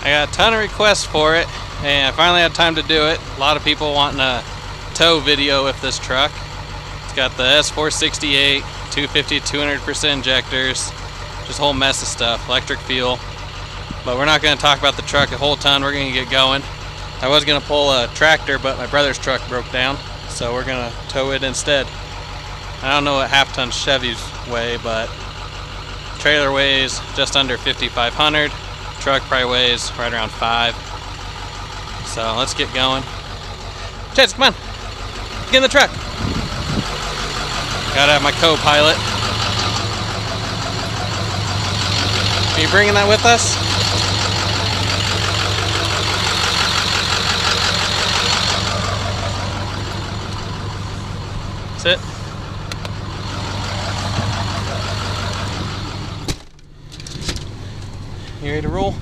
I got a ton of requests for it, and I finally had time to do it. A lot of people wanting a tow video with this truck. It's got the S468, 250, 200% injectors, just a whole mess of stuff, electric fuel. But we're not going to talk about the truck a whole ton. We're going to get going. I was going to pull a tractor, but my brother's truck broke down, so we're going to tow it instead. I don't know what half-ton Chevys weigh, but trailer weighs just under 5,500. Truck probably weighs right around 5. So let's get going. Chance, come on. Get in the truck. Gotta have my co-pilot. Are you bringing that with us? Sit. You ready to roll?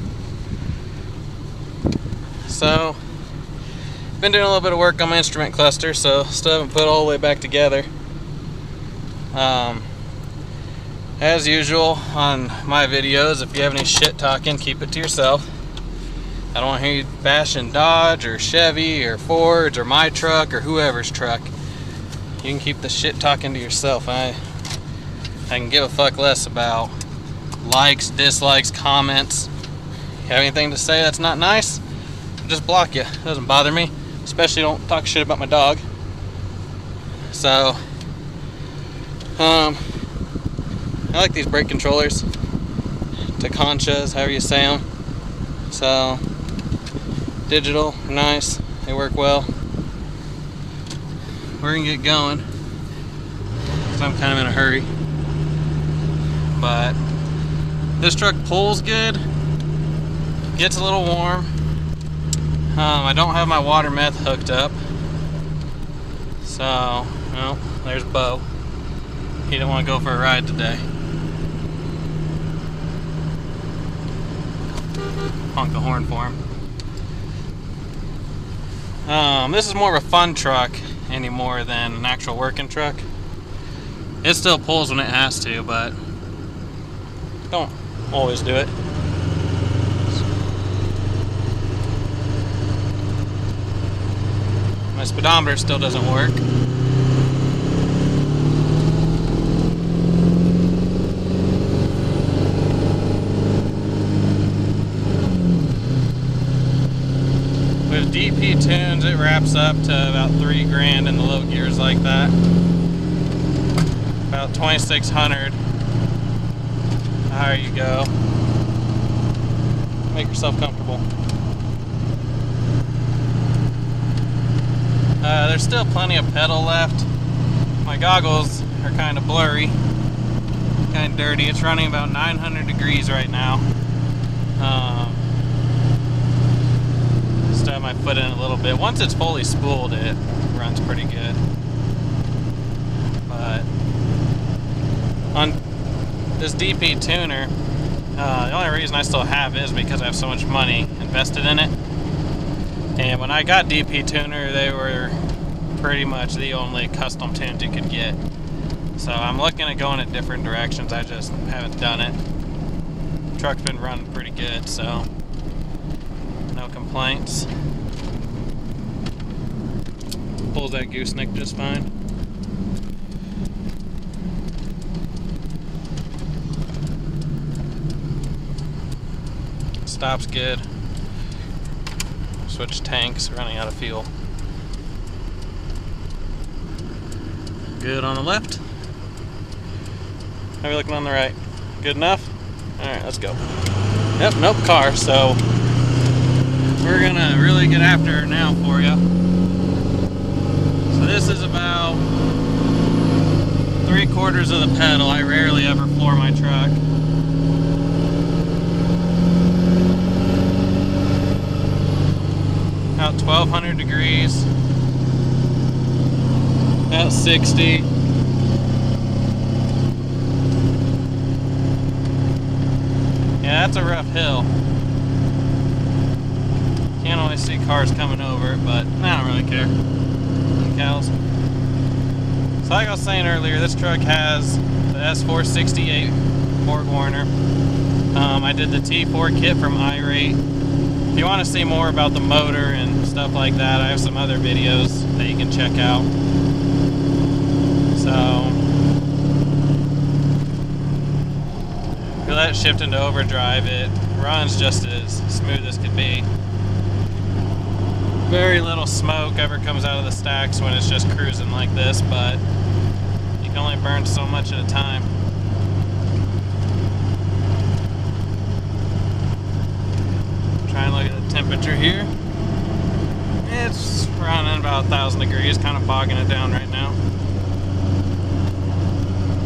So, been doing a little bit of work on my instrument cluster, so still haven't put it all the way back together. As usual on my videos, if you have any shit talking, keep it to yourself. I don't want to hear you bashing Dodge or Chevy or Ford's or my truck or whoever's truck. You can keep the shit talking to yourself. I can give a fuck less about likes, dislikes, comments. You have anything to say that's not nice, I'll just block you. It doesn't bother me. Especially don't talk shit about my dog. So, I like these brake controllers. Taconchas, however you say them. So, digital, nice. They work well. We're gonna get going. So I'm kind of in a hurry. But this truck pulls good. Gets a little warm. I don't have my water meth hooked up. So, well, there's Bo. He didn't want to go for a ride today. Honk the horn for him. This is more of a fun truck anymore than an actual working truck. It still pulls when it has to, but don't always do it. My speedometer still doesn't work. With DP tunes, it wraps up to about $3,000 in the low gears like that. About 2,600. The higher you go. Make yourself comfortable. There's still plenty of pedal left. My goggles are kind of blurry, kind of dirty. It's running about 900 degrees right now. Just have my foot in a little bit. Once it's fully spooled, it runs pretty good. But on this DP tuner, the only reason I still have it is because I have so much money invested in it. And when I got DP tuner, they were pretty much the only custom tunes you could get. So I'm looking at going in different directions. I just haven't done it. The truck's been running pretty good, so no complaints. Pulls that gooseneck just fine. Stops good. Switch tanks, running out of fuel. Good on the left. How are we looking on the right? Good enough? Alright, let's go. Yep, nope, car, so we're gonna really get after it now for you. So this is about 3/4 of the pedal. I rarely ever floor my truck. About 1,200 degrees. About 60. Yeah, that's a rough hill. Can't always see cars coming over it, but I don't really care. Cows. So like I was saying earlier, this truck has the S468 Ford Warner. I did the T4 kit from Irate if you want to see more about the motor and stuff like that, I have some other videos that you can check out. So if you let it shift into overdrive, it runs just as smooth as can be. Very little smoke ever comes out of the stacks when it's just cruising like this, but you can only burn so much at a time. Try and look at the temperature here. It's running about 1,000 degrees, kind of bogging it down right now.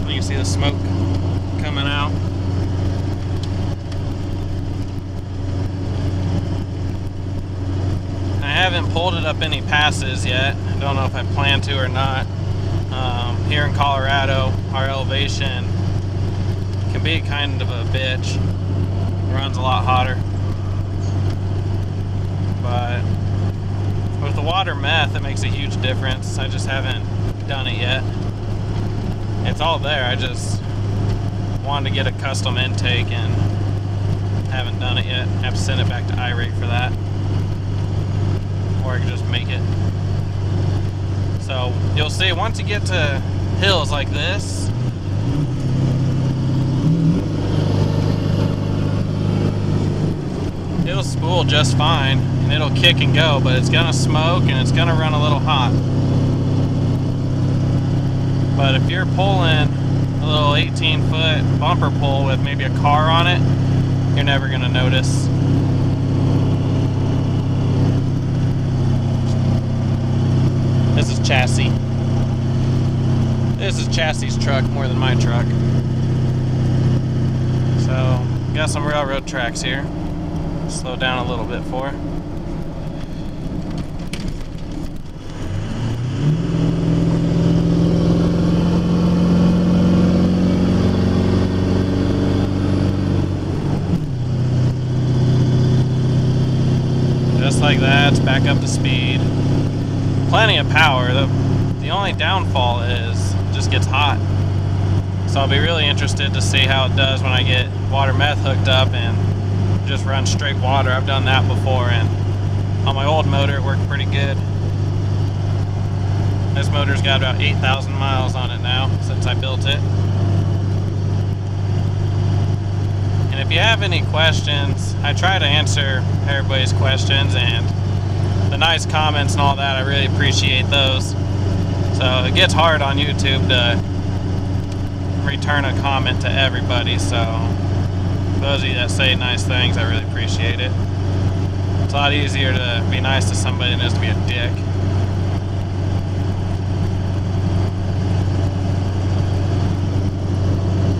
You can see the smoke coming out. I haven't pulled it up any passes yet. I don't know if I plan to or not. Here in Colorado, our elevation can be kind of a bitch. It runs a lot hotter. But with the water meth, it makes a huge difference. I just haven't done it yet. It's all there. I just wanted to get a custom intake and haven't done it yet. I have to send it back to Irate for that. Or I can just make it. So you'll see once you get to hills like this, it'll spool just fine and it'll kick and go, but it's gonna smoke and it's gonna run a little hot. But if you're pulling a little 18-foot bumper pull with maybe a car on it, you're never gonna notice. This is chassis. This is chassis truck more than my truck. So, got some railroad tracks here. Slow down a little bit for. Just like that, it's back up to speed. Plenty of power. The only downfall is it just gets hot. So I'll be really interested to see how it does when I get water meth hooked up and just run straight water. I've done that before, and on my old motor it worked pretty good. This motor's got about 8,000 miles on it now since I built it. And if you have any questions, I try to answer everybody's questions, and the nice comments and all that, I really appreciate those. So it gets hard on YouTube to return a comment to everybody, so those of you that say nice things, I really appreciate it. It's a lot easier to be nice to somebody than it is to be a dick.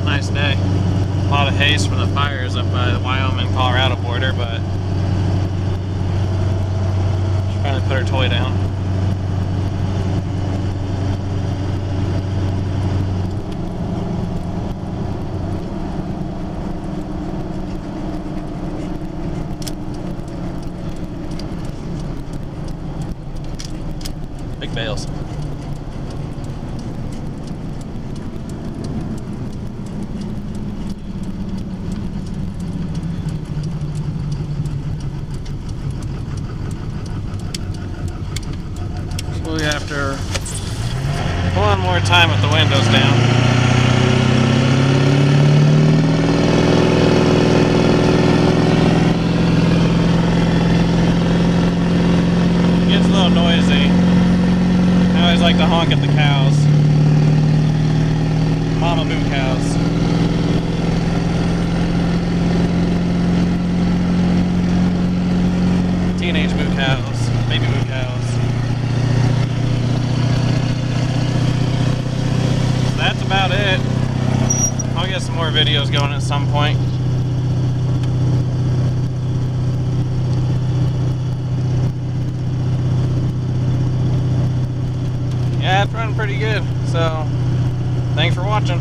Nice day. A lot of haze from the fires up by the Wyoming-Colorado border, but she finally put her toy down. Big bales. Slowly after one more time with the windows down. Gets a little noisy. I always like to honk at the cows. Mama moo cows. Teenage moo cows. Baby moo cows. That's about it. I'll get some more videos going at some point. Yeah, it's running pretty good, so thanks for watching.